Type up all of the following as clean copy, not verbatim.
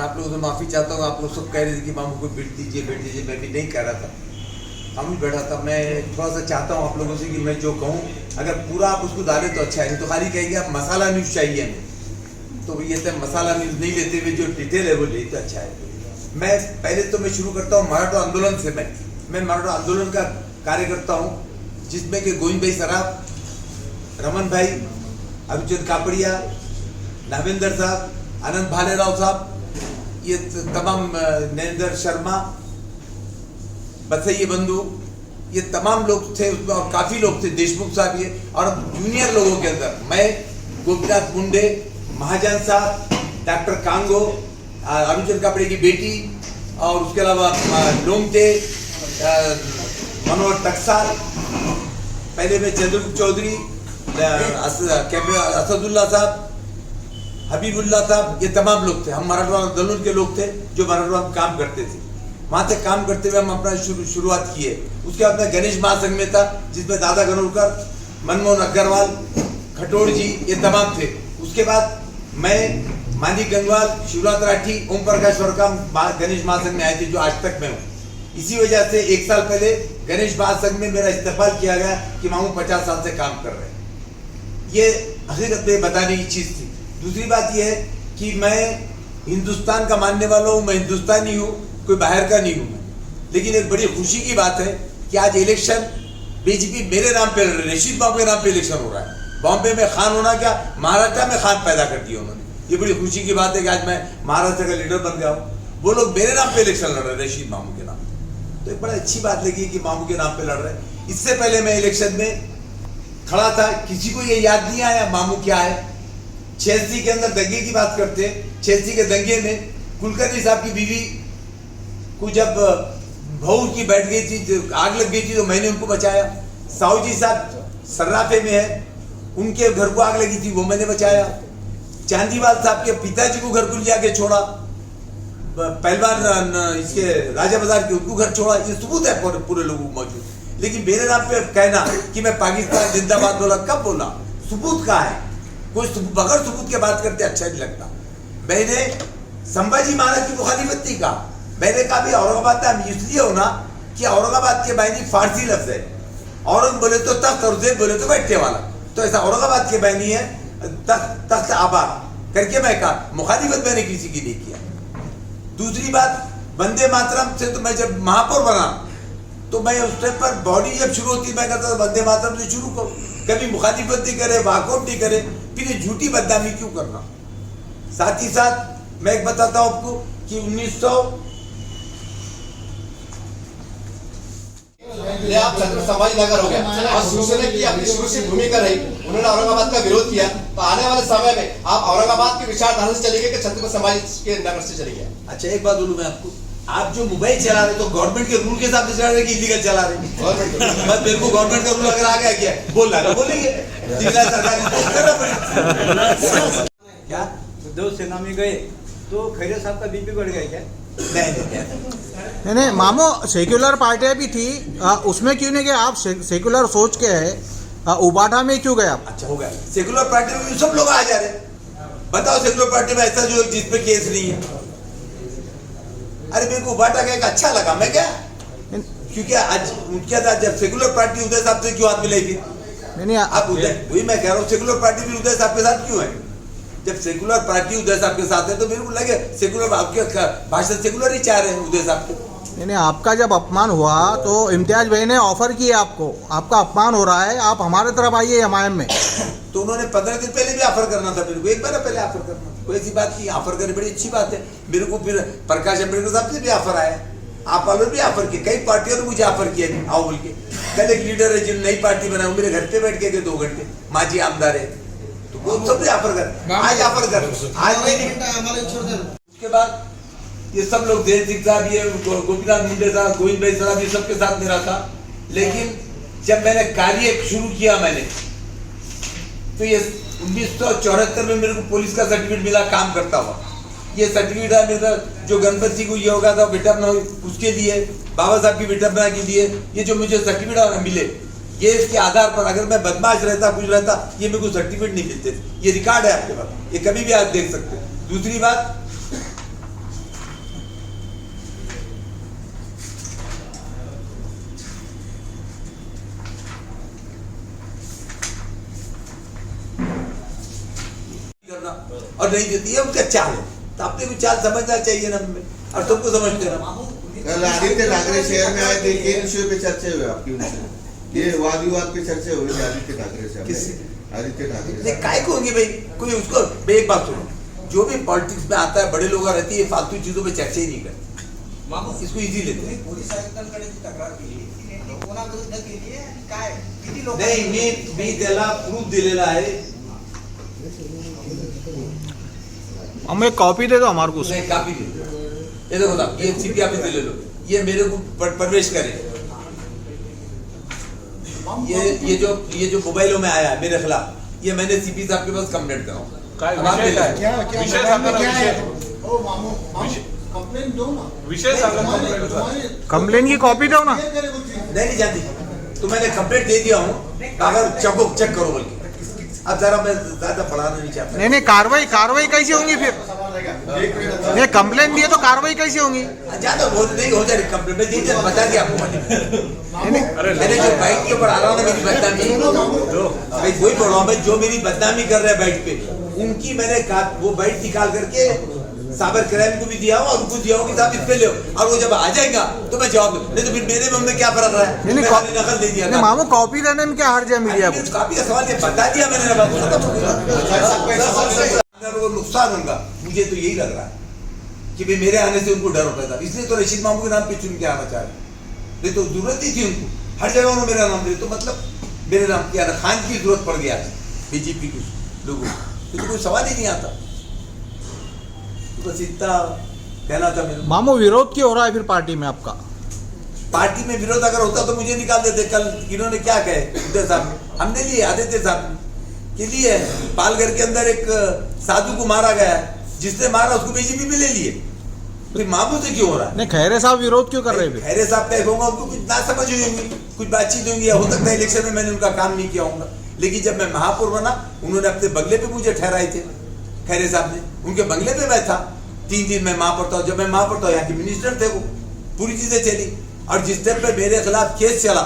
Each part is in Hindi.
आप लोगों से माफ़ी चाहता हूँ। आप लोग सब कह रहे थे कि मामू को बैठ दीजिए, मैं भी नहीं कह रहा था, हम भी बैठा था। मैं थोड़ा सा चाहता हूँ आप लोगों से कि मैं जो कहूँ अगर पूरा आप उसको डालें तो अच्छा है, नहीं तो खाली कहेंगे आप मसाला न्यूज़ चाहिए हमें, तो ये तो मसाला न्यूज़ नहीं लेते हुए जो डिटेल है वो ले तो अच्छा है। मैं पहले तो मैं शुरू करता हूँ मराठा आंदोलन से। मैं मराठा आंदोलन का कार्य करता हूँ, जिसमें कि गोविंद भाई सराफ, रमन भाई, अभिचंद कापड़िया, नावेंद्र साहब, आनंद भालेराव साहब, ये तमाम, नरेंद्र शर्मा, बसैये बंधु, ये तमाम लोग थे उसमें, और काफ़ी लोग थे, देशमुख साहब ये, और जूनियर लोगों के अंदर मैं, गोपीनाथ मुंडे, महाजन साहब, डॉक्टर कांगो, अभिचंद कापड़े की बेटी, और उसके अलावा लोंगटे, मनोहर टकसाल, पहले में चंद्रगुप्त चौधरी, असदुल्ला साहब, हबीबुल्ला साहब, ये तमाम लोग थे। हम मराठा आंदोलन के लोग थे जो मराठा में काम करते थे। वहाँ से काम करते हुए हम अपना शुरुआत किए। उसके बाद मैं गणेश महासंघ में था, जिसमें दादा गनोरकर, मनमोहन अग्रवाल, खटोड़ जी, ये तमाम थे। उसके बाद मैं, मानिक गंगवाल, शिवनाथ राठी, ओम प्रकाश वर्कम गणेश महासंघ में आए थे, जो आज तक मैं हूँ। इसी वजह से 1 साल पहले गणेश महासंघ में मेरा इस्तेफाल किया गया कि मामू 50 साल से काम कर रहे हैं। ये हकीकत में बताने की चीज़ थी। दूसरी बात यह है कि मैं हिंदुस्तान का मानने वाला हूँ, मैं हिंदुस्तानी हूँ, कोई बाहर का नहीं हूँ मैं। लेकिन एक बड़ी खुशी की बात है कि आज इलेक्शन बीजेपी मेरे नाम पे लड़ रही है, रशीद बाबू के नाम पे इलेक्शन हो रहा है। बॉम्बे में खान होना क्या, महाराष्ट्र में खान पैदा कर दिया उन्होंने। ये बड़ी खुशी की बात है कि आज मैं महाराष्ट्र का लीडर बन गया हूँ। वो लोग मेरे नाम पे इलेक्शन लड़ रहे हैं, रशीद मामू के नाम। तो एक बड़ा अच्छी बात लगी कि मामू के नाम पे लड़ रहे हैं। इससे पहले मैं इलेक्शन में खड़ा था, किसी को ये याद नहीं आया मामू क्या है। चेल्सी के अंदर दंगे की बात करते हैं। चेल्सी के दंगे में कुलकर्णी साहब की बीवी को जब बहू की बैठ गई थी, आग लग गई थी, तो मैंने उनको बचाया। साहू जी साहब सर्राफे में है, उनके घर को आग लगी थी, वो मैंने बचाया। चांदीवाल साहब के पिताजी को घर को लिया के छोड़ा। पहलवान इसके राजा बाजार के, उनको घर छोड़ा। ये सबूत है पूरे लोगों को मौजूद। लेकिन मेरे नाम पे कहना कि मैं पाकिस्तान जिंदाबाद बोला, कब बोला? सबूत कहाँ है? कोई बगैर सबूत के बात करते अच्छा नहीं लगता। मैंने संभाजी महाराज की मुखालिफत नहीं कहा। मैंने कहा भी औरंगाबाद में इसलिए होना कि औरंगाबाद के बायनी फारसी लफ्ज है। औरंग बोले तो तख्त और ज़ेब बोले तो बैठने वाला, तो ऐसा औरंगाबाद के बायनी है तख्त आबाद करके मैं कहा। मुखालिफत मैंने किसी की नहीं किया। दूसरी बात, वंदे मातरम से तो मैं जब महापौर बना तो मैं उस टाइम पर बॉडी जब शुरू होती मैं कहता था वंदे मातरम से शुरू करो। कभी मुखालिफत नहीं करे, वाकआउट नहीं करे, फिर ये झूठी बदनामी क्यों करना? साथ ही साथ मैं एक बताता हूँ आपको कि 1900 आप छत्रपति संभाजी नगर हो गया और शिवसेना की अपनी शुरू से भूमिका रही, उन्होंने औरंगाबाद का विरोध किया। तो आने वाले समय में आप औरंगाबाद की विचारधारा से चलेंगे कि छत्रपति संभाजी के नगर से चलेंगे? अच्छा, एक बात बोलूं मैं आपको, आप जो मोबाइल चला रहे तो गवर्नमेंट के रूल के हिसाब से चला रहे कि इलीगल चला रहे? बस मेरे को गवर्नमेंट का रूल अगर आ गया क्या बोल रहा है बोलेंगे, जिला सरकार क्या उद्धव सेना में गए तो खैरे साहब का बीपी बढ़ गया क्या? नहीं मामू, सेक्युलर पार्टियां भी थी, उसमें क्यों नहीं गए आप? सेक्युलर सोच के है, उबाटा में क्यों गए आप? अच्छा हो गया, सेक्युलर पार्टी में सब लोग आ जा रहे हैं। बताओ सेक्युलर पार्टी में ऐसा जो जिसपे केस नहीं है? अरे मेरे को उबाटा का अच्छा लगा, मैं क्या, क्योंकि आज उनके साथ जब सेक्युलर पार्टी उदय साहब से क्यों हाथ मिलेगी? नहीं आप उदय, वही मैं कह रहा हूँ, सेक्युलर पार्टी भी उदय साहब के साथ क्यों है? जब सेकुलर पार्टी उदय साहब के साथ है तो मेरे को लगे सेकुलर, आपके भाषण सेकुलर ही चाह रहे हैं उदय साहब को। नहीं, आपका जब अपमान हुआ तो इम्तियाज भाई ने ऑफर किया आपको, आपका अपमान हो रहा है, आप हमारे तरफ आइए एमआईएम में। तो उन्होंने 15 दिन पहले भी ऑफर करना था मेरे को, एक महीना पहले ऑफर करना, कोई ऐसी बात नहीं। ऑफर करनी बड़ी अच्छी बात है। मेरे को फिर प्रकाश अम्बेडकर साहब से भी ऑफर आया, आप वालों भी ऑफर किए, कई पार्टियों ने मुझे ऑफर किया आओ बोल के। कल एक लीडर है जिन्होंने नई पार्टी बनाई, मेरे घर पे बैठ के 2 घंटे, माजी आमदार है, वो सब ऑफर कर, आज ऑफर कर, आज नहीं। उसके बाद ये सब लोग देव सिंह साहब, ये गोपीनाथ मुंडे साहब, गोविंद भाई साहब, ये सबके साथ मेरा था। लेकिन जब मैंने कार्य शुरू किया मैंने, तो ये 1974 में मेरे को पुलिस का सर्टिफिकेट मिला काम करता हुआ। ये सर्टिफिकेट है मेरा, जो गणपति को ये होगा था विटम्बना उसके लिए, बाबा साहब की विटम्बना के लिए ये जो मुझे सर्टिफिकेट मिले, ये इसके आधार पर अगर मैं बदमाश रहता कुछ रहता ये मेरे को सर्टिफिकेट नहीं मिलते। ये रिकॉर्ड है आपके पास, ये कभी भी आप देख सकते हैं। दूसरी बात, और नहीं देती है उसका चाल है। तो अपने को चाल समझना चाहिए ना हमें, और सबको समझते ना। कल आदित्य ठाकरे शहर में आए थे, किन विषयों पे चर्चा हुई आपकी उनसे? ये वाद विवाद पे चर्चा हुई थी आदित्य ठाकरे से? किससे? आदित्य ठाकरे नहीं काय को होंगे भाई, कोई उसको भाई एक बात सुनो, जो भी पॉलिटिक्स में आता है बड़े लोग रहती है, फालतू चीजों पे चर्चा ही नहीं करते, इसको इजी लेते हैं। नहीं मी त्याला प्रूफ दिलेला आहे। हमें कॉपी दे दो हमारे को। नहीं काफी दे, ये देखो साहब, ये सीपी ऑफिस ले लो, ये मेरे को प्रवेश करे, ये जो मोबाइलों में आया है मेरे खिलाफ, ये मैंने सीपी साहब के पास कंप्लेंट कराऊंगा। कंप्लेन की कॉपी दो ना। नहीं जानती, तो मैंने कंप्लेंट दे दिया हूँ, अगर चेक करो बोल के। अब जरा मैं ज्यादा पढ़ाना नहीं चाहता। नहीं कार्रवाई कैसे होंगी फिर? नहीं कंप्लेन दिए तो कार्रवाई कैसे होंगी? ज्यादा बहुत नहीं हो जाएगी कंप्लेंट में, दीजिए बता दिया आपको मैंने जो बाइक के ऊपर आ रहा हूँ ना, मेरी बदनामी भाई वही बोल रहा हूँ भाई, जो मेरी बदनामी कर रहे हैं बाइक पे, उनकी मैंने वो बाइक निकाल करके साइबर क्राइम को भी दिया हूँ और उनको दिया हूँ कि साहब इस पे ले, और वो जब आ जाएगा तो मैं जवाब दूँ, नहीं तो फिर मेरे मन में क्या फर्क रहा है? मैंने नकल दे दिया। मामू कॉपी देने में क्या हर्ज है मीडिया को? कॉपी का सवाल ये बता दिया मैंने, नुकसान होगा मुझे तो यही लग रहा है कि भाई मेरे आने से उनको डर होता था, इसलिए तो रशीद मामू के नाम पे चुन के आना चाह रहे, नहीं तो जरूरत ही थी उनको, हर जगह उन्होंने मेरा नाम दिया, तो मतलब मेरे नाम क्या खान की जरूरत पड़ गया बीजेपी के लोगों को, तो कोई सवाल ही नहीं आता। बस इतना कहना था मेरे। मामू विरोध क्यों हो रहा है फिर पार्टी में आपका? पार्टी में विरोध अगर होता तो मुझे निकाल देते। कल इन्होंने क्या कहे उदय साहब, हमने लिए आदित्य साहब के लिए पालघर के अंदर एक साधु को मारा गया, जिसने मारा उसको बीजेपी में ले लिए, तो मामू से क्यों हो रहा है? नहीं खैरे साहब विरोध क्यों कर रहे हैं? खैरे साहब का होगा, उनको कुछ ना समझ हुई होंगी, कुछ बातचीत होंगी, हो सकता है इलेक्शन में मैंने उनका काम नहीं किया होगा, लेकिन जब मैं महापौर बना उन्होंने अपने बंगले पे मुझे ठहराए थे, खैरे साहब ने उनके बंगले पे बैठा 3 दिन मैं महापौर था। जब मैं महापौर था यहाँ के मिनिस्टर थे, वो पूरी चीजें चली, और जिस टाइम पे मेरे खिलाफ केस चला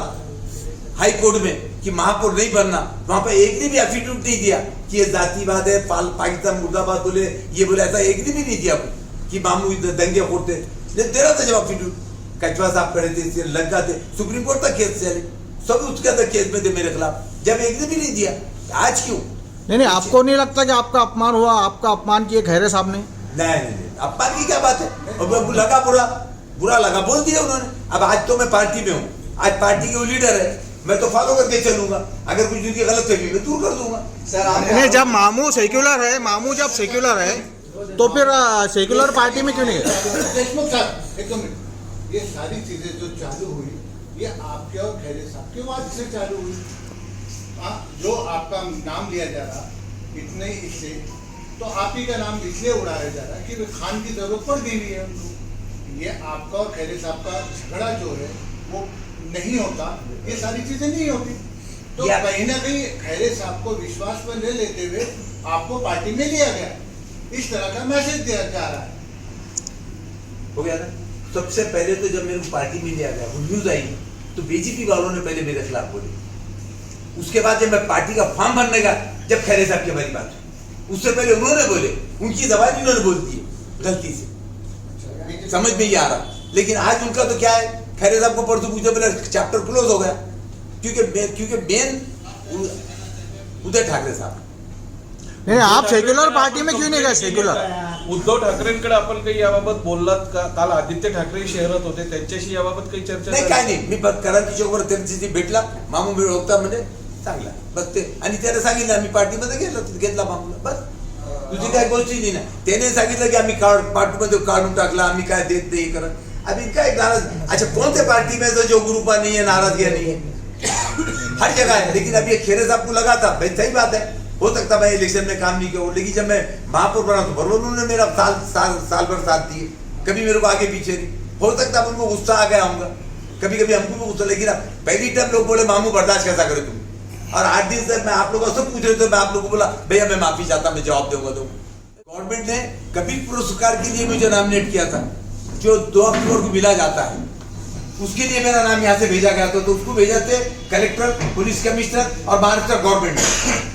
हाई कोर्ट में कि महापौर नहीं बनना, वहां पे एक ने भी एफिडेविट नहीं दिया कि ये जातिवाद है, पाकिस्तान मुर्दाबाद बोले, ये बोले, ऐसा एक ने भी नहीं दिया कि मामू दंगे खोटे दे रहा था। जब एफिडेविट कचवा साहब खड़े थे, लंका थे, सुप्रीम कोर्ट तक केस चले, सब उसके अंदर केस में थे मेरे खिलाफ, जब एक ने भी नहीं दिया, आज क्यों? नहीं आपको नहीं लगता कि आपका अपमान हुआ? आपका अपमान किए खैरे साहब ने? नहीं अपमान की क्या बात है, और लगा बुरा लगा बोल दिया उन्होंने। अब आज तो मैं पार्टी में हूँ, आज पार्टी के वो लीडर है, मैं तो फॉलो करके चलूंगा, अगर कुछ उनकी गलत फहमी मैं दूर कर दूंगा। नहीं जब मामू सेक्युलर है, मामू जब सेक्युलर है तो फिर सेक्युलर पार्टी में क्यों नहीं गए? देशमुख साहब एक मिनट, ये सारी चीजें जो चालू हुई ये आपके और खैरे साहब के वाद से चालू हुई। जो आपका नाम लिया जा रहा इतने इससे, तो आप ही का नाम इसलिए उड़ाया जा रहा है कि खान की जरूरत पड़ गई है उनको। ये आपका और खैरे साहब का झगड़ा जो है वो नहीं होता, ये सारी चीजें नहीं होती, तो कहीं ना कहीं खैरे साहब को विश्वास में ले लेते हुए आपको पार्टी में लिया गया, इस तरह का मैसेज दिया जा रहा है। हो गया ना। सबसे पहले तो जब मेरे को पार्टी में लिया गया, वो न्यूज आई तो बीजेपी वालों ने पहले मेरे खिलाफ बोले, उसके बाद जब मैं पार्टी का फॉर्म भरने का, जब खैरे साहब की हमारी बात हुई, उससे पहले उन्होंने बोले, उनकी जबान इन्होंने बोल दी गलती से, समझ में ही आ रहा। लेकिन आज उनका तो क्या है, खैरे साहब को परसों पूछे बोले चैप्टर क्लोज हो गया, क्योंकि मेन उदय ठाकरे साहब। नहीं आप सेक्युलर पार्टी में क्यों नहीं गए? सेक्युलर उद्धव ठाकरेंकडे आपण काही याबाबत बोललात का? काल आदित्य ठाकरे शहरात होते, त्यांच्याशी याबाबत काही चर्चा नाही? काय नाही, मी क्रांती चौकवर त्यांच्याशी भेटला, मामू मी ओळखता म्हणजे चांगला बस ते, आणि त्याने सांगितलं आम्ही पार्टीमध्ये घेतला मामूला, बस तुझी काही गोष्टी नाही ना. त्याने सांगितलं की आम्ही पार्टीमध्ये काढून टाकला, आम्ही काय देत नाही करत. अभी काय नाराज, अच्छा कौन से पार्टी में तो जो ग्रुपा नहीं है, नाराजगी नहीं है, हर जगह है। लेकिन अभी खैरे साहब को लगा था, भाई सही बात है, हो सकता मैं इलेक्शन में काम नहीं किया, लेकिन जब मैं महापौर बना तो बरोबर उन्होंने मेरा साल भर साथ दिए, कभी मेरे को आगे पीछे नहीं। हो सकता उनको गुस्सा आ गया होगा, कभी कभी हमको भी गुस्सा, लेकिन पहली टाइम लोग बोले मामू बर्दाश्त कैसा करे तुम, और 8 दिन से मैं आप लोगों से पूछ रहे थे, मैं आप लोगों को बोला भैया मैं माफी चाहता, मैं जवाब दूंगा। गवर्नमेंट ने कबीर पुरस्कार के लिए मुझे नॉमिनेट किया था, जो 2 अक्टूबर को मिला जाता है, उसके लिए मेरा नाम यहाँ से भेजा गया था, तो उसको भेजा थे कलेक्टर, पुलिस कमिश्नर और महाराष्ट्र गवर्नमेंट।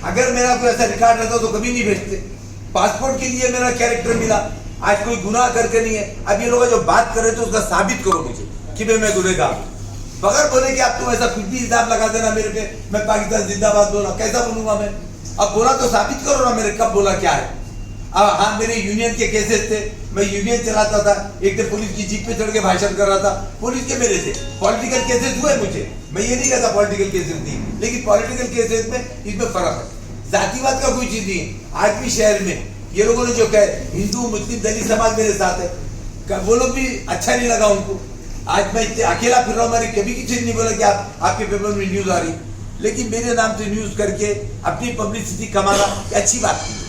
अगर मेरा कोई ऐसा रिकॉर्ड रहता तो कभी नहीं भेजते, पासपोर्ट के लिए मेरा कैरेक्टर मिला, आज कोई गुनाह करके नहीं है। अब ये लोग जो बात कर रहे थे उसका साबित करो मुझे कि भाई मैं गुनहगार हूं। बगैर बोले कि आप तुम ऐसा कुछ भी हिसाब लगा देना मेरे पे, मैं पाकिस्तान जिंदाबाद बोला, कैसा बोलूंगा मैं? अब बोला तो साबित करो ना मेरे कब बोला क्या है। हाँ, मेरे यूनियन के केसेस थे, मैं यूनियन चलाता था, एक तो पुलिस की जीप पे चढ़ के भाषण कर रहा था, पुलिस के मेरे थे। पॉलिटिकल केसेस हुए मुझे, मैं ये नहीं कहता पॉलिटिकल केसेस नहीं, लेकिन पॉलिटिकल केसेस में इसमें फर्क है। जातिवाद का कोई चीज नहीं है। आज भी शहर में ये लोगों ने जो कहे हिंदू मुस्लिम दलित समाज मेरे साथ है, वो लोग भी अच्छा नहीं लगा उनको। आज मैं अकेला फिर रहा हूँ, मैंने कभी किसी नहीं बोला कि आपके पेपर में न्यूज आ रही, लेकिन मेरे नाम से न्यूज करके अपनी पब्लिसिटी कमाना अच्छी बात नहीं है।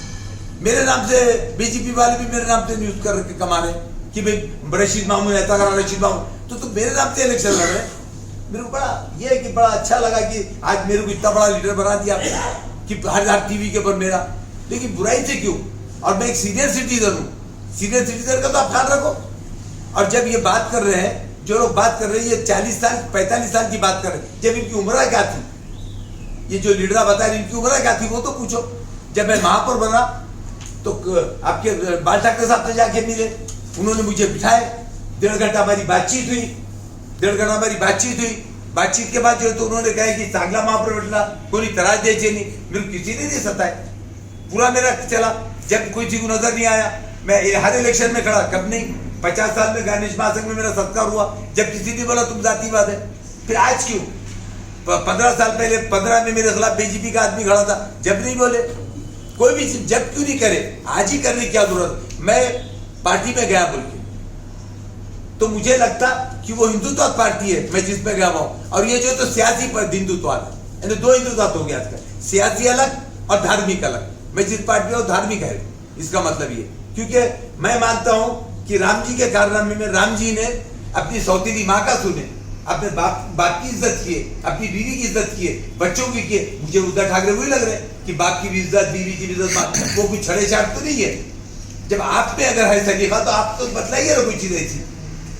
मेरे नाम से बीजेपी वाले भी मेरे नाम से न्यूज करके कमा रहे कि भाई रशीद मामू ऐसा करा, रशीद मामू तो मेरे नाम से इलेक्शन लड़ रहे। मेरे को बड़ा ये है कि बड़ा अच्छा लगा कि आज मेरे को इतना बड़ा लीडर बना दिया कि हर टीवी के ऊपर मेरा, लेकिन बुराई से क्यों? और मैं एक सीनियर सिटीजन हूँ, सीनियर सिटीजन का तो आप ख्याल रखो। और जब ये बात कर रहे हैं, जो लोग बात कर रहे हैं, ये 40 साल 45 साल की बात कर रहे हैं, जब इनकी उम्र क्या थी? ये जो लीडर बता रहे इनकी उम्र क्या थी वो तो पूछो। जब मैं महापौर बना तो आपके बाल ठाकरे साहब से जाके मिले, उन्होंने मुझे बिठाए, 1.5 घंटा हमारी बातचीत हुई, 1.5 घंटा हमारी बातचीत हुई। बातचीत के बाद जो है तो उन्होंने कहा कि सांगला महापौर बैठना कोई तराज दे नहीं, मेरे किसी ने नहीं सताया, पूरा मेरा चला। जब कोई चीज नजर नहीं आया, मैं हर इलेक्शन में खड़ा, कब नहीं। 50 साल में गणेश महासंघ में मेरा सत्कार हुआ, जब किसी ने बोला तुम जातिवाद है। फिर आज क्यों? 15 साल पहले 15 में मेरे खिलाफ बीजेपी का आदमी खड़ा था, जब नहीं बोले। कोई भी चीज जब क्यों नहीं करे, आज ही करने की क्या जरूरत? मैं पार्टी में गया बोल के तो मुझे लगता कि वो हिंदुत्व पार्टी है मैं जिस पे गया हुआ, और ये जो तो सियासी हिंदुत्ववाद है। दो हिंदुत्व हो गया आजकल, सियासी अलग और धार्मिक अलग। मैं जिस पार्टी में धार्मिक है, इसका मतलब ये, क्योंकि मैं मानता हूं कि राम जी के कारनामे में राम जी ने अपनी सौतेली माँ का सुने, अपने बाप की इज्जत किए, अपनी बीवी की इज्जत किए, बच्चों की किए। मुझे उद्धव ठाकरे वही लग रहे कि बाप की भी इज्जत, बीवी की भी इज्जत, वो कोई छड़े छाट तो नहीं है। जब आप में अगर है सलीका तो आप तो बतलाइए ना कोई चीज ऐसी,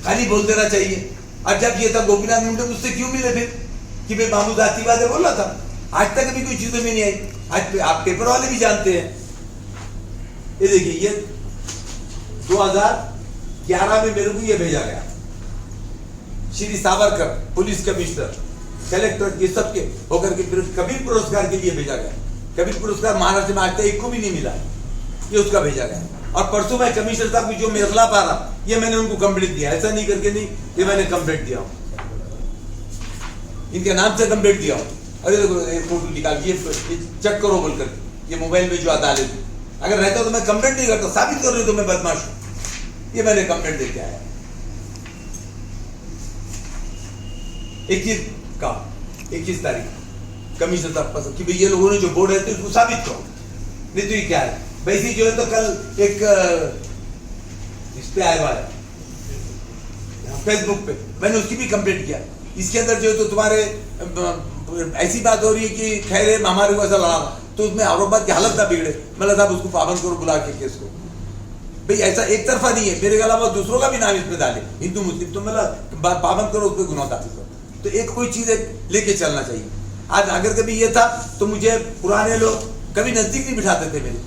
खाली बोल देना चाहिए। और जब ये था गोपीनाथ मुंडे मुझसे क्यों मिले फिर कि मैं मामू जातिवाद है बोला था? आज तक अभी कोई चीजों में नहीं आई। आज आप पेपर वाले भी जानते हैं। ये देखिए, ये 2011 में मेरे को ये भेजा गया, Shri Savarkar police commissioner collector ये सब के होकर के कबीर पुरस्कार के लिए भेजा गया। कबीर पुरस्कार महाराष्ट्र में आज तक एक को भी नहीं मिला, ये उसका भेजा गया। और परसों मैं कमिश्नर साहब की जो मेरे खिलाफ आ रहा, ये मैंने उनको कंप्लेंट दिया, ऐसा नहीं करके नहीं, ये मैंने कंप्लेंट दिया, इनके नाम से कंप्लेंट दिया। अरे देखो फोटो निकाल, ये चेक करो बोलकर, ये मोबाइल में जो अदालत अगर रहता तो मैं कंप्लेंट नहीं करता, साबित कर रही तो मैं बदमाश हूं। ये मैंने कंप्लेंट देके आया 21 तारीख कमिश्नर साहब पास कि भाई ये लोगों ने जो बोर्ड है तो इसको साबित करो, नहीं तो ये क्या है। वैसे जो है तो कल एक इस पे आया हुआ है फेसबुक पे, मैंने उसकी भी कंप्लेंट किया। इसके अंदर जो है तो तुम्हारे ऐसी बात हो रही है कि खैर हमारे को ऐसा लड़ा, तो उसमें औरंगाबाद की हालत ना बिगड़े, मतलब साहब उसको पाबंद करो बुला के केस को। भाई ऐसा एक तरफा नहीं है, मेरे अलावा दूसरों का भी नाम इसमें डाले, हिंदू मुस्लिम, तो मतलब पाबंद करो, उस पर गुनाह दाखिल करो। तो एक कोई चीज लेके चलना चाहिए। आज अगर कभी ये था तो मुझे पुराने लोग कभी नजदीक नहीं बिठाते थे मेरे,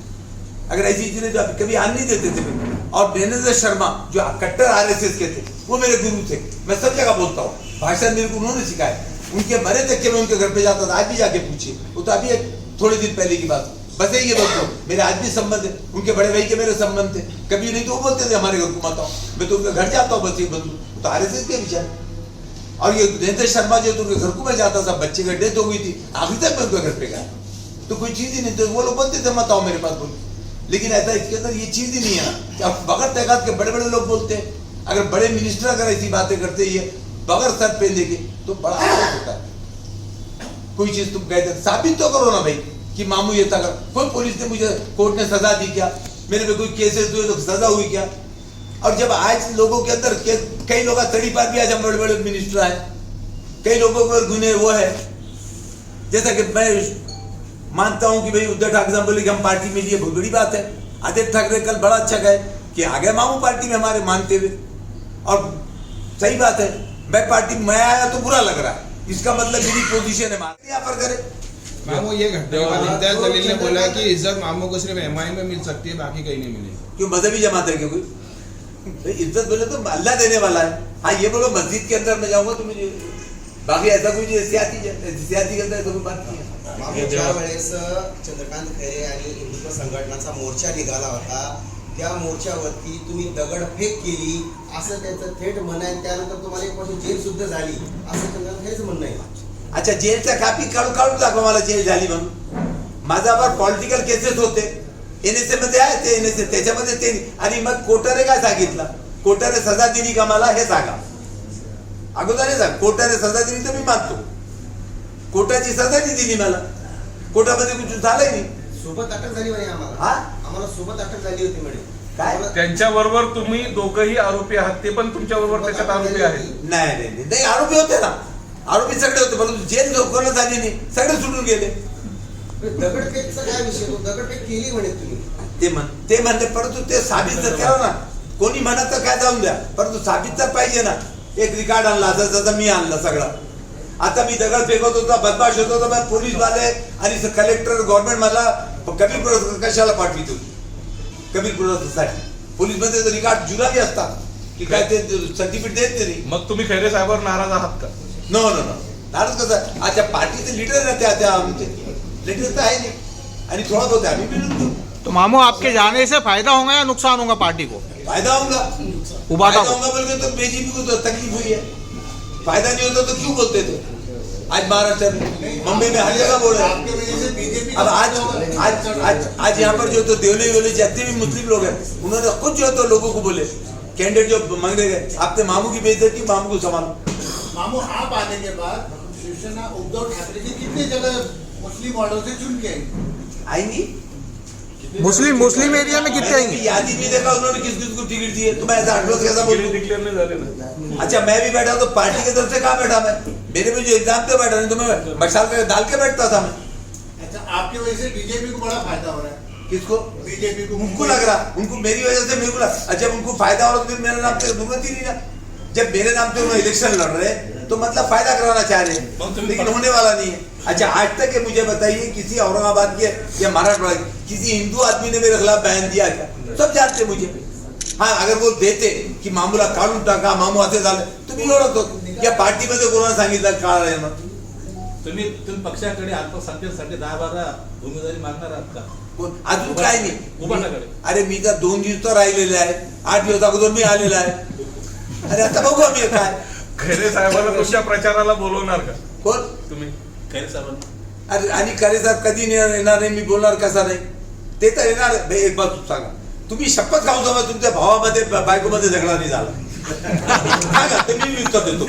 अगर ऐसी चीजें जो कभी आने नहीं देते थे मेरे। और देवेंद्र शर्मा जो कट्टर आरएसएस के थे, वो मेरे गुरु थे, मैं सब जगह बोलता हूँ, भाषण मेरे को उन्होंने सिखाया। उनके मरे तक के मैं उनके घर पे जाता था, आज भी जाके पूछिए, वो तो अभी थोड़े दिन पहले की बात। बस ये दोस्तों मेरे आज भी संबंध है, उनके बड़े भाई के मेरे संबंध थे। कभी नहीं तो वो बोलते थे हमारे घर को मत आओ, मैं तो उनके घर जाता हूँ, बस ये बंधु तो आरएसएस के विचार। और ये देवेंद्र शर्मा जो तो उनके घर को मैं जाता था, बच्चे का डेथ हो गई थी, आखिर तक मैं उनके घर पे गया, तो कोई चीज ही नहीं। तो वो लोग बोलते थे मत आओ मेरे पास बोल, लेकिन ऐसा इसके अंदर ये चीज ही नहीं है ना कि अब बगैर तहकात के बड़े बड़े लोग बोलते हैं। अगर बड़े मिनिस्टर अगर ऐसी बातें करते ये बगैर सर पे लेके, तो बड़ा आरोप होता है। कोई चीज तुम कहते साबित तो करो ना भाई कि मामू ये था। कोई पुलिस ने मुझे कोर्ट ने सजा दी क्या? मेरे पे कोई केसेस हुए तो सजा हुई क्या? और जब आज लोगों के अंदर कई लोग तड़ी पार भी आज हम बड़े बड़े मिनिस्टर आए, कई लोगों को गुने वो है, जैसा कि मैं मानता हूं कि भाई उद्धव ठाकरे साहब बोले कि हम पार्टी में लिए, बहुत बड़ी बात है। आदित्य ठाकरे कल बड़ा अच्छा गए कि आ गए मामू पार्टी में हमारे मानते हुए, और सही बात है। मैं पार्टी में आया तो बुरा लग रहा है, इसका मतलब मेरी पोजीशन है, यहाँ पर करे मामू ये घटना के बाद इम्तियाज जलील ने बोला कि इज्जत मामू को सिर्फ एमआई में मिल सकती है, बाकी कहीं नहीं मिलेगी। क्यों मजहबी जमात है क्या कोई? भाई इज्जत बोले तो अल्लाह देने वाला है। हाँ ये बोलो मस्जिद के अंदर मैं जाऊंगा तो मुझे, बाकी ऐसा कोई सियासी के अंदर तो कोई बात नहीं है। मागच्या ज्या वेळेस चंद्रकांत खैरे आणि हिंदुत्व संघटनाचा मोर्चा निघाला होता, त्या मोर्चावरती तुम्ही दगडफेक केली असं त्यांचं थेट म्हणणं आहे. त्यानंतर तुम्हाला एक वर्ष जेल सुद्धा झाली असं चंद्रकांत खैरेचं म्हणणं आहे. अच्छा जेलचा कापी काढून दाखवा मला जेल झाली म्हणून. माझ्यावर पॉलिटिकल केसेस होते, एनएसए मध्ये आहे ते एनएसए, त्याच्यामध्ये ते. आणि मग कोर्टाने काय सांगितलं? कोर्टाने सजा दिली का मला हे सांगा अगोदर. हे सांग कोर्टाने सजा दिली तर मी मानतो. कोर्टाची सजा नाही दिली मला, कोर्टामध्ये कुछ झालंय नाही. सोबत अटक झाली म्हणे आम्हाला. हा आम्हाला सोबत अटक झाली होती म्हणे. काय? त्यांच्या बरोबर तुम्ही दोघंही आरोपी आहात, ते पण तुमच्या बरोबर त्याच्यात आरोपी आहेत. नाही आरोपी होते ना, आरोपी सगळे होते, परंतु जेल कोणाला झाली नाही, सगळे सुटून गेले. दगडफेकचा काय विषय? तो दगडफेक केली म्हणे तुम्ही. ते म्हणते, परंतु ते साबित तर करा ना. कोणी म्हणत तर काय जाऊन द्या, परंतु साबित तर पाहिजे ना. एक रिकॉर्ड आणला जसं मी आणलं सगळं. आता मी दगड फेकत होता, बदमाश होतो तर पोलीस वाले आणि कलेक्टर गव्हर्नमेंट मला कबीरपुर कशाला पाठवित होती? कबीरपुरासाठी पोलीस मध्ये तर रिकॉर्ड जुलाही असतात की काय ते सर्टिफिकेट देत नाही. मग तुम्ही खैरे साहेबांवर नाराज आहात का? नो नाराज कसं? अच्छा पार्टीचे लीडर ना त्या आमचे लीडर तर आहे नाही, आणि थोडा बहुत आम्ही मिळून देऊ. तो मामू आपके जाने से फायदा होगा या नुकसान होगा पार्टी को? फायदा होगा. उबाटा फायदा होगा बोल के तो बीजेपी को तो तकलीफ हुई है. फायदा नहीं होता तो क्यों बोलते थे? आज महाराष्ट्र में, मुंबई में हर जगह बोल रहे हैं. आपके वजह से बीजेपी अब आज यहाँ पर जो तो देवले वेवले जितने भी मुस्लिम लोग हैं, उन्होंने खुद जो है तो लोगों को बोले, कैंडिडेट जो मांगने गए, आपने मामू की बेइज्जती, मामू को संभालो. मामू आप आने के बाद शिवसेना उद्धव ठाकरे की कितने जगह मुस्लिम वार्डों से चुन के आएंगी. मुस्लिम एरिया में कितने आएंगे? यादी नहीं देखा उन्होंने किस किस को टिकट दी है, तो मैं ऐसा एडवर्स कैसा बोलूं? डिक्लेअर नहीं झाले ना. अच्छा मैं भी बैठा तो पार्टी की तरफ से कहाँ बैठा मैं? मेरे पे जो एग्जाम पे बैठा नहीं तो मैं मशाल पे डाल के बैठता था मैं. अच्छा आपकी वजह से बीजेपी को बड़ा फायदा हो रहा है. किसको? बीजेपी को. उनको लग रहा, उनको मेरी वजह से मेरे को लगा. अच्छा उनको फायदा हो रहा तो फिर मेरे नाम पे जरूरत ही नहीं ना. जब मेरे नाम पे उन्होंने इलेक्शन लड़ रहे तो मतलब फायदा कराना चाह रहे हैं, लेकिन होने वाला नहीं है. अच्छा आज तक के मुझे बताइए किसी औरंगाबाद के या मराठवाड़ा किसी हिंदू आदमी ने मेरे खिलाफ बयान दिया क्या? सब जानते मुझे. हाँ अगर वो देते की मामूला काढून टाका, मामू असे झाले, तुम्ही ओळखतो या पार्टीमध्ये कोणाला सांगितलं काढा आहे म्हणून? तुम्ही पक्षाकडे अल्पसंख्याकसाठी 10-12 उमेदवारी मागणार आहात का? अजून काय नाही. उभाटाकडे. अरे मी तर 2 दिवस तर राहिलेले आहे, 8 दिवस अगोदर मी आलेला आहे. अरे आता बघू आम्ही काय. खैरे साहेबांना तुमच्या प्रचाराला बोलवणार का कोण? तुम्ही? खैरे साहेबांना. अरे आणि खरे साहेब कधी येणार नाही, मी बोलणार कसा नाही? ते तर येणार. एक बात सांगा, तुम्ही शपथ खाऊ जावा तुमच्या भावामध्ये बायकोमध्ये झगडा नाही झाला सांगा, ते मी उत्तर देतो.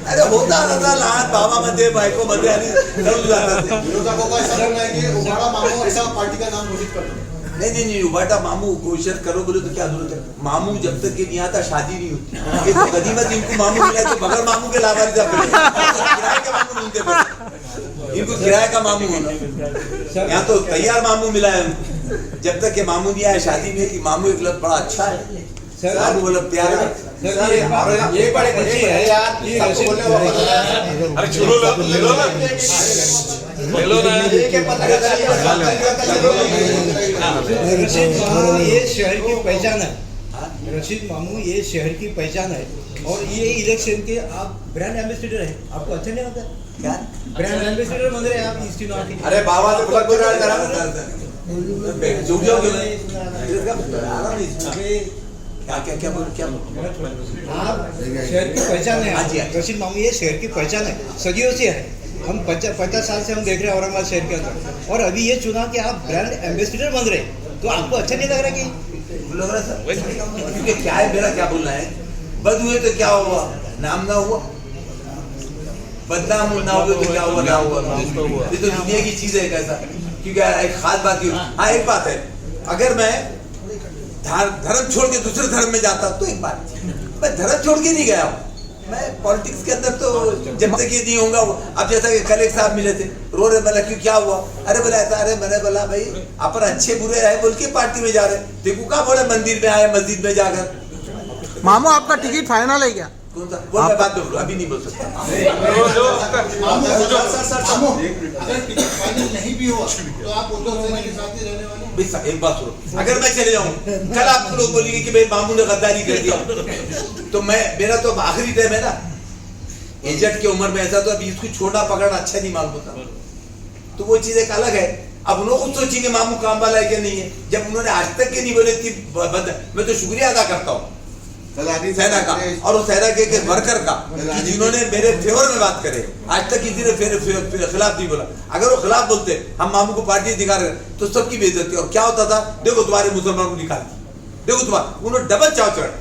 अरे होता ना लहान भावामध्ये बायकोमध्ये आणि जळून जातात ते. विरोधकों का ऐसा कहना है कि उबाड़ा मामू ऐसा पार्टी का नाम घोषित कर दो. नहीं उबाटा मामू घोषित करो बोले तो क्या जरूरत है? मामू जब तक ये नहीं आता शादी नहीं होती. ये तो कदीमत इनको मामू मिला तो बगैर मामू के लाभार्थी किराए का मामू ढूंढते पड़े. इनको किराए का मामू होना. यहाँ तो तैयार मामू मिला है उनको. जब तक ये मामू नहीं आया शादी में कि मामू एक लग बड़ा अच्छा है, मामू बोला प्यारा है. ये बड़े अच्छी है यार, सबको बोलने वाला. अरे चलो ले लो ना. ले लो ना. रशीद मामू ये शहर की पहचान है. रशीद मामू ये शहर की पहचान है और ये इलेक्शन के आप ब्रांड एम्बेसडर हैं. आपको अच्छा नहीं लगता? क्या ब्रांड एम्बेसडर बन रहे हैं आप ईस्ट नॉर्थ के. अरे बाबा ने बहुत बुरा करा. झुक जाओगे क्या बोल आप शहर की पहचान है. हाँ जी. रशीद मामू ये शहर की पहचान है, सदियों से है. हम 50 साल से हम देख रहे हैं औरंगाबाद शहर के अंदर, और अभी ये चुना कि आप ब्रांड एम्बेसडर बन रहे हैं, तो आपको अच्छा नहीं लग रहा कि लग रहा सर? क्योंकि क्या है, मेरा क्या बोलना है, बद हुए तो क्या हुआ, नाम ना हुआ, बदनाम ना हुए तो क्या हुआ, ना हुआ. ये तो दुनिया की चीज है कैसा. क्योंकि एक खास बात की, हाँ एक बात है, अगर मैं धर्म छोड़ के दूसरे धर्म में जाता तो एक बात थी. मैं धर्म छोड़ के नहीं गया हूँ, मैं पॉलिटिक्स के अंदर तो जब तक ये नहीं होगा. अब जैसा कि कल एक साहब मिले थे, रो रहे, बोला क्यों क्या हुआ? अरे बोला ऐसा. अरे मैंने बोला भाई अपन अच्छे बुरे है बोल के पार्टी में जा रहे, देखो क्या बोले मंदिर में आए, मस्जिद में जाकर. मामू आपका टिकट फाइनल है क्या? कौन सा वो मैं बाद में बोलूं, अभी नहीं बोल सकता। अगर टिकट फाइनल नहीं भी हुआ तो आप उद्धव सेना के साथ ही रहने वाले हैं? भाई एक बात सुनो, अगर मैं चले जाऊं कल आप लोग बोलेंगे कि भाई मामू ने गद्दारी कर दिया, तो मैं मेरा तो आखिरी टाइम है ना, एजेंट की उम्र में ऐसा, तो अभी इसको छोड़ना पकड़ना अच्छा नहीं मालूम होता, तो वो चीज एक अलग है। अब लोग खुद सोचेंगे मामू काम वाला है क्या नहीं है, जब उन्होंने आज तक के नहीं बोले। मैं तो शुक्रिया अदा करता हूँ सेना का और उस सेना के वर्कर का कि जिन्होंने मेरे फेवर में बात करे। आज तक किसी ने खिलाफ नहीं बोला। अगर वो खिलाफ बोलते हम मामू को पार्टी दिखा रहे तो सबकी बेइज्जती। और क्या होता था, देखो तुम्हारे मुसलमान को निकाल दी, देखो तुम्हारा, उन्होंने डबल चाव चढ़